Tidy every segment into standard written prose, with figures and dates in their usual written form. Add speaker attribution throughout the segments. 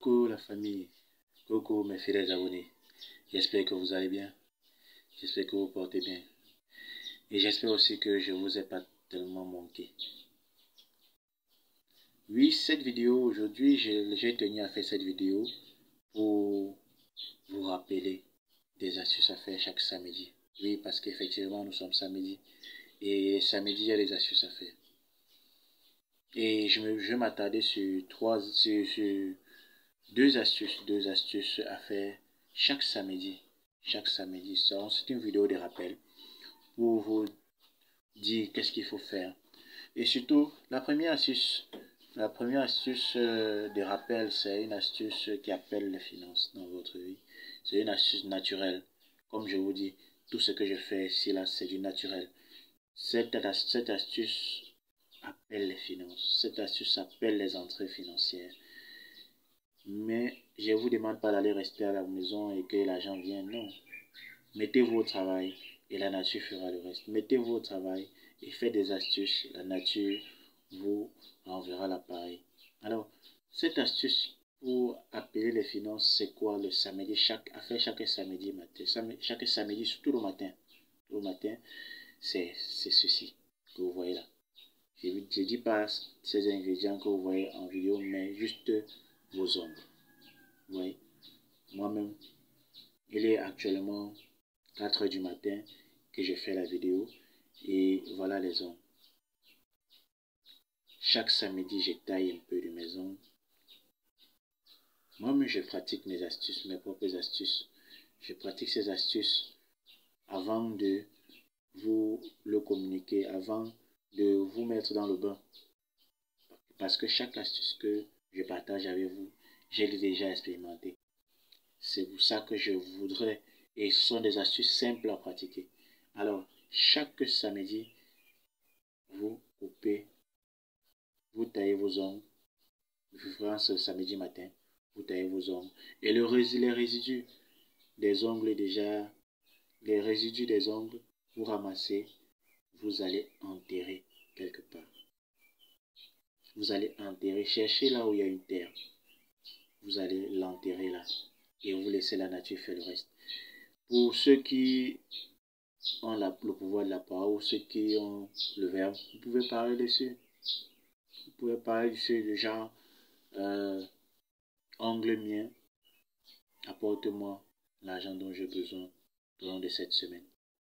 Speaker 1: Coucou la famille, coucou mes fidèles abonnés. J'espère que vous allez bien, j'espère que vous portez bien. Et j'espère aussi que je vous ai pas tellement manqué. Oui, cette vidéo aujourd'hui, j'ai tenu à faire cette vidéo pour vous rappeler des astuces à faire chaque samedi. Oui, parce qu'effectivement nous sommes samedi et samedi il y a des astuces à faire. Et je vais m'attarder sur deux astuces à faire chaque samedi. Chaque samedi, c'est une vidéo de rappel pour vous dire qu'est-ce qu'il faut faire. Et surtout, la première astuce de rappel, c'est une astuce qui appelle les finances dans votre vie. C'est une astuce naturelle. Comme je vous dis, tout ce que je fais ici, là, c'est du naturel. Cette astuce appelle les finances. Cette astuce appelle les entrées financières. Mais je ne vous demande pas d'aller rester à la maison et que l'argent vienne, non. Mettez-vous au travail et la nature fera le reste. Mettez-vous au travail et faites des astuces, la nature vous enverra l'appareil. Alors, cette astuce pour appeler les finances, c'est quoi le samedi? Chaque samedi matin. Chaque samedi, surtout le matin. Le matin, c'est ceci que vous voyez là. Je ne dis pas ces ingrédients que vous voyez en vidéo, mais juste vos ongles. Vous voyez, moi-même, il est actuellement 4 heures du matin que je fais la vidéo et voilà les ongles. Chaque samedi, je taille un peu de mes ongles. Moi-même, je pratique mes astuces, mes propres astuces. Je pratique ces astuces avant de vous le communiquer, avant de vous mettre dans le bain. Parce que chaque astuce que je partage avec vous, j'ai déjà expérimenté. C'est pour ça que je voudrais, et ce sont des astuces simples à pratiquer. Alors, chaque samedi, vous coupez, vous taillez vos ongles. Je ferai ce samedi matin, vous taillez vos ongles. Et les résidus des ongles déjà, les résidus des ongles, vous ramassez, vous allez enterrer quelque part. Vous allez enterrer, cherchez là où il y a une terre. Vous allez l'enterrer là. Et vous laissez la nature faire le reste. Pour ceux qui ont le pouvoir de la parole, ou ceux qui ont le verbe, vous pouvez parler dessus. Vous pouvez parler dessus, le genre, ongle mien, apporte-moi l'argent dont j'ai besoin au long de cette semaine.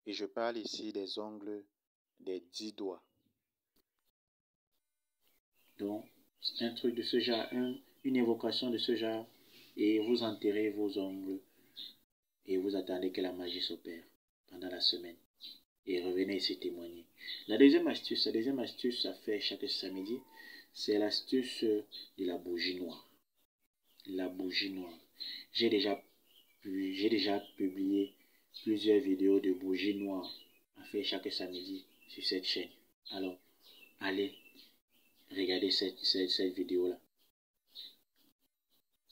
Speaker 1: Et je parle ici des ongles des 10 doigts. Donc, c'est un truc de ce genre, une évocation de ce genre, et vous enterrez vos ongles et vous attendez que la magie s'opère pendant la semaine. Et revenez ici témoigner. La deuxième astuce à faire chaque samedi, c'est l'astuce de la bougie noire. La bougie noire. J'ai déjà publié plusieurs vidéos de bougie noire à faire chaque samedi sur cette chaîne. Alors, allez regarder cette vidéo-là.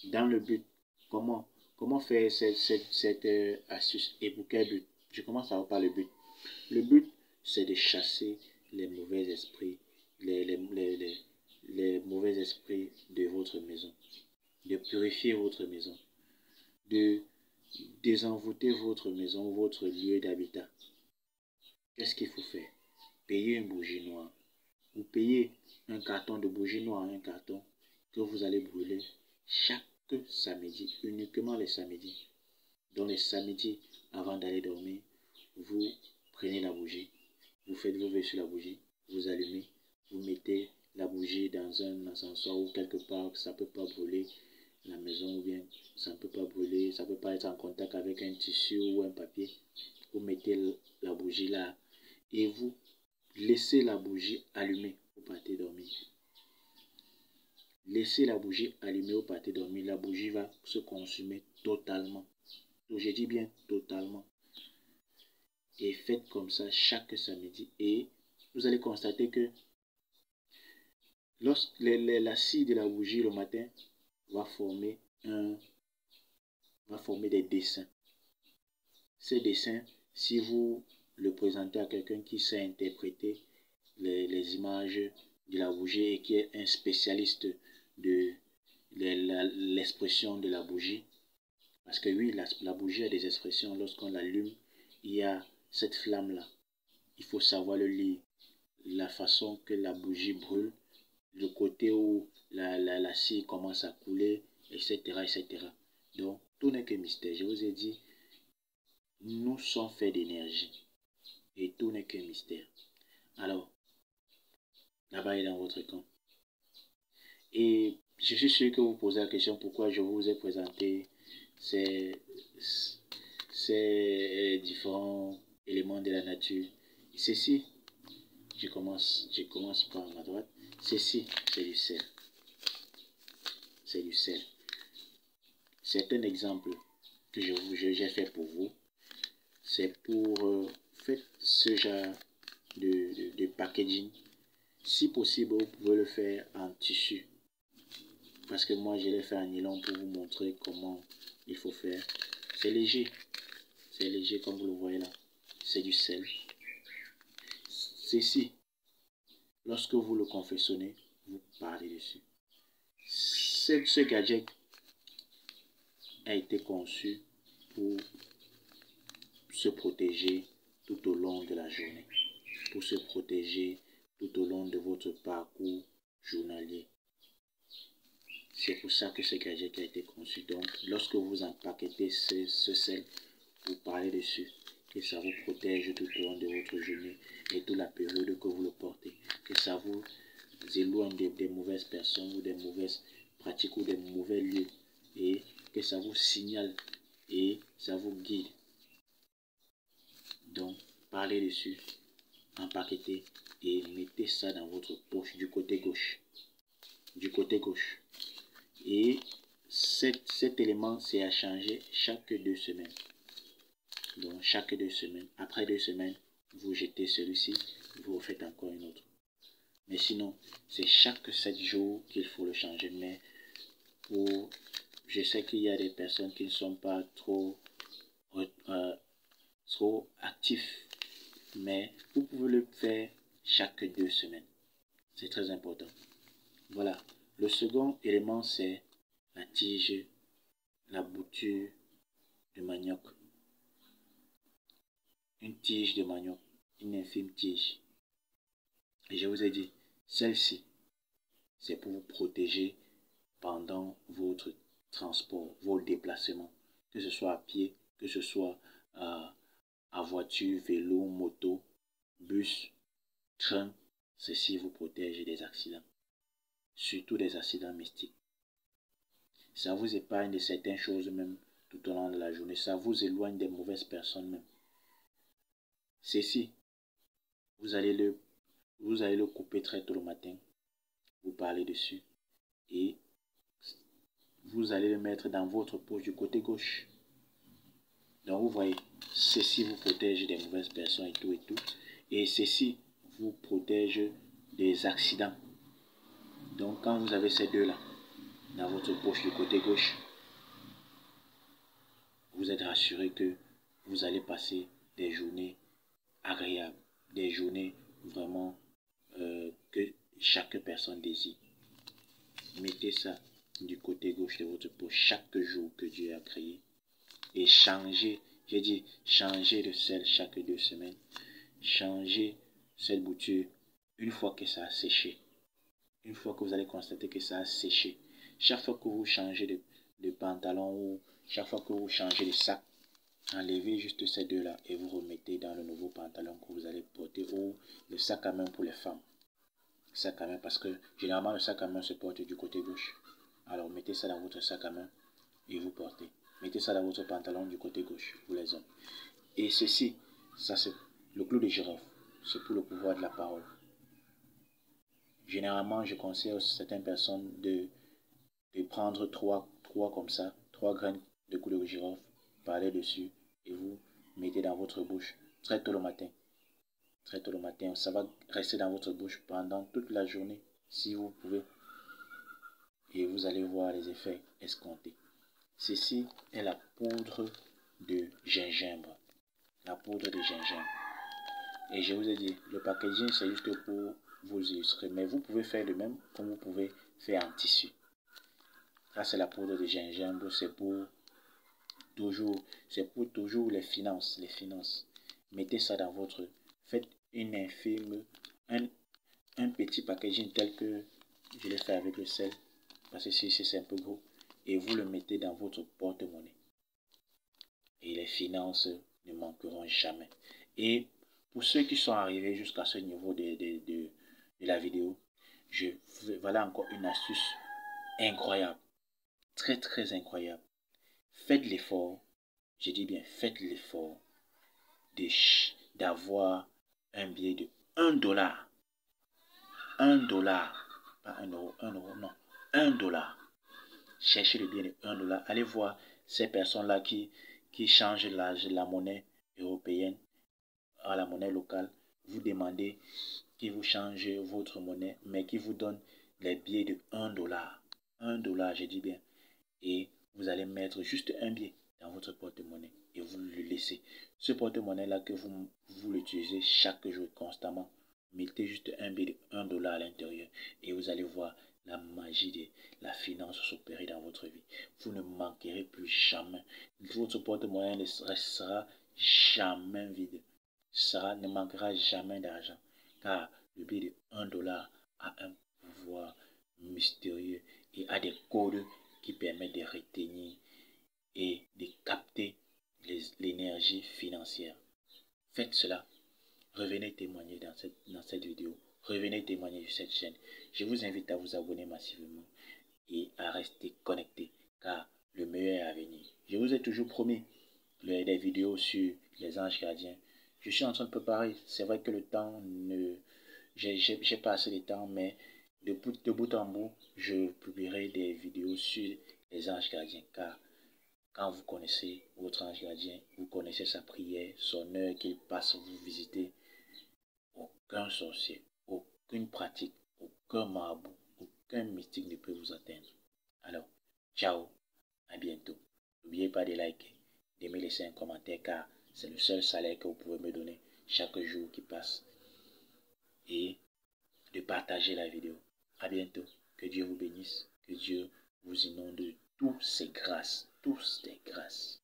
Speaker 1: Dans le but, comment faire cette astuce et pour quel but? Je commence par le but. Le but, c'est de chasser les mauvais esprits, les mauvais esprits de votre maison, de purifier votre maison, de désenvoûter votre maison, votre lieu d'habitat. Qu'est-ce qu'il faut faire? Payer une bougie noire. Vous payez un carton de bougie noire, un carton que vous allez brûler chaque samedi, uniquement les samedis. Donc les samedis, avant d'aller dormir, vous prenez la bougie, vous faites vos vœux sur la bougie, vous allumez, vous mettez la bougie dans un ascenseur ou quelque part que ça ne peut pas brûler la maison ou bien ça ne peut pas brûler, ça ne peut pas être en contact avec un tissu ou un papier. Vous mettez la bougie là et vous laissez la bougie allumée au partez dormir. Laissez la bougie allumée au partez dormir, la bougie va se consumer totalement. Donc je dis bien totalement. Et faites comme ça chaque samedi et vous allez constater que lorsque la scie de la bougie le matin va former des dessins. Ces dessins, si vous le présentez à quelqu'un qui sait interpréter les images de la bougie et qui est un spécialiste de l'expression de la bougie. Parce que oui, la bougie a des expressions. Lorsqu'on l'allume, il y a cette flamme-là. Il faut savoir le lire. La façon que la bougie brûle, le côté où la cire commence à couler, etc., etc. Donc, tout n'est que mystère. Je vous ai dit, nous sommes faits d'énergie. Et tout n'est que mystère. Alors, là-bas est dans votre camp. Et je suis sûr que vous posez la question pourquoi je vous ai présenté ces différents éléments de la nature. Ceci, je commence par ma droite. Ceci, c'est du sel. C'est du sel. C'est un exemple que j'ai fait pour vous. C'est pour faire ce genre de packaging. Si possible, vous pouvez le faire en tissu. Parce que moi, je l'ai fait en nylon pour vous montrer comment il faut faire. C'est léger. C'est léger comme vous le voyez là. C'est du sel. Ceci, lorsque vous le confectionnez, vous parlez dessus. Ce gadget a été conçu pour se protéger tout au long de la journée. Pour se protéger tout au long de votre parcours journalier. C'est pour ça que ce gadget a été conçu. Donc, lorsque vous empaquetez ce sel, vous parlez dessus. Que ça vous protège tout au long de votre journée et toute la période que vous le portez. Que ça vous éloigne des mauvaises personnes ou des mauvaises pratiques ou des mauvais lieux. Et que ça vous signale et ça vous guide. Donc, parlez dessus, empaquetez et mettez ça dans votre poche du côté gauche. Du côté gauche. Et cet élément, c'est à changer chaque 2 semaines. Donc, chaque 2 semaines. Après 2 semaines, vous jetez celui-ci, vous refaites encore une autre. Mais sinon, c'est chaque 7 jours qu'il faut le changer. Mais je sais qu'il y a des personnes qui ne sont pas trop actifs. Mais vous pouvez le faire chaque 2 semaines. C'est très important. Voilà. Le second élément, c'est la tige, la bouture de manioc. Une tige de manioc, une infime tige. Et je vous ai dit, celle-ci, c'est pour vous protéger pendant votre transport, vos déplacements. Que ce soit à pied, que ce soit à voiture, vélo, moto, bus, train. Ceci vous protège des accidents. Surtout des accidents mystiques. Ça vous épargne de certaines choses même tout au long de la journée. Ça vous éloigne des mauvaises personnes même. Ceci, vous allez le couper très tôt le matin. Vous parlez dessus. Et vous allez le mettre dans votre poche du côté gauche. Donc vous voyez, ceci vous protège des mauvaises personnes et tout et tout. Et ceci vous protège des accidents. Donc quand vous avez ces deux-là dans votre poche du côté gauche, vous êtes rassuré que vous allez passer des journées agréables, des journées vraiment que chaque personne désire. Mettez ça du côté gauche de votre poche chaque jour que Dieu a créé. Et changez, j'ai dit changez de sel chaque 2 semaines. Changez cette bouture une fois que ça a séché. Une fois que vous allez constater que ça a séché. Chaque fois que vous changez de pantalon ou chaque fois que vous changez de sac, enlevez juste ces deux-là et vous remettez dans le nouveau pantalon que vous allez porter ou le sac à main pour les femmes. Sac à main parce que généralement le sac à main se porte du côté gauche. Alors mettez ça dans votre sac à main et vous portez. Mettez ça dans votre pantalon du côté gauche, vous les hommes. Et ceci, ça c'est le clou de girofle. C'est pour le pouvoir de la parole. Généralement, je conseille à certaines personnes de prendre 3 comme ça, 3 graines de clou de girofle, parler dessus et vous mettez dans votre bouche très tôt le matin. Très tôt le matin, ça va rester dans votre bouche pendant toute la journée si vous pouvez. Et vous allez voir les effets escomptés. Ceci est la poudre de gingembre. La poudre de gingembre. Et je vous ai dit, le packaging c'est juste pour vous illustrer. Mais vous pouvez faire le même comme vous pouvez faire en tissu. Ça, c'est la poudre de gingembre. C'est pour toujours les finances. Mettez ça dans votre... Faites une infime, un petit packaging tel que je l'ai fait avec le sel. Parce que si c'est un peu gros. Et vous le mettez dans votre porte-monnaie. Et les finances ne manqueront jamais. Et pour ceux qui sont arrivés jusqu'à ce niveau de la vidéo, voilà encore une astuce incroyable. Très très incroyable. Faites l'effort, je dis bien faites l'effort d'avoir un billet de 1 dollar. 1 dollar. Pas 1 euro, 1 euro, non. 1 dollar. Cherchez le billet de 1 dollar. Allez voir ces personnes-là qui changent la monnaie européenne à la monnaie locale. Vous demandez qu'ils vous changent votre monnaie, mais qui vous donnent les billets de 1 dollar. 1 dollar, je dis bien. Et vous allez mettre juste un billet dans votre porte-monnaie et vous le laissez. Ce porte-monnaie-là que vous l'utilisez chaque jour constamment, mettez juste un billet de 1 dollar à l'intérieur et vous allez voir la magie de la finance s'opérer dans votre vie. Vous ne manquerez plus jamais. Votre porte-monnaie ne restera jamais vide. Ça ne manquera jamais d'argent car le billet de 1 dollar a un pouvoir mystérieux et a des codes qui permettent de retenir et de capter l'énergie financière. Faites cela. Revenez témoigner dans cette vidéo. Revenez témoigner sur cette chaîne. Je vous invite à vous abonner massivement et à rester connecté car le meilleur est à venir. Je vous ai toujours promis des vidéos sur les anges gardiens. Je suis en train de préparer. C'est vrai que le temps ne... J'ai pas assez de temps, mais de bout en bout, je publierai des vidéos sur les anges gardiens. Car quand vous connaissez votre ange gardien, vous connaissez sa prière, son heure qu'il passe vous visiter, aucun sorcier, aucune pratique, aucun marabout, aucun mystique ne peut vous atteindre. Alors, ciao, à bientôt. N'oubliez pas de liker, de me laisser un commentaire car c'est le seul salaire que vous pouvez me donner chaque jour qui passe. Et de partager la vidéo. À bientôt. Que Dieu vous bénisse. Que Dieu vous inonde de toutes ses grâces. Toutes ses grâces.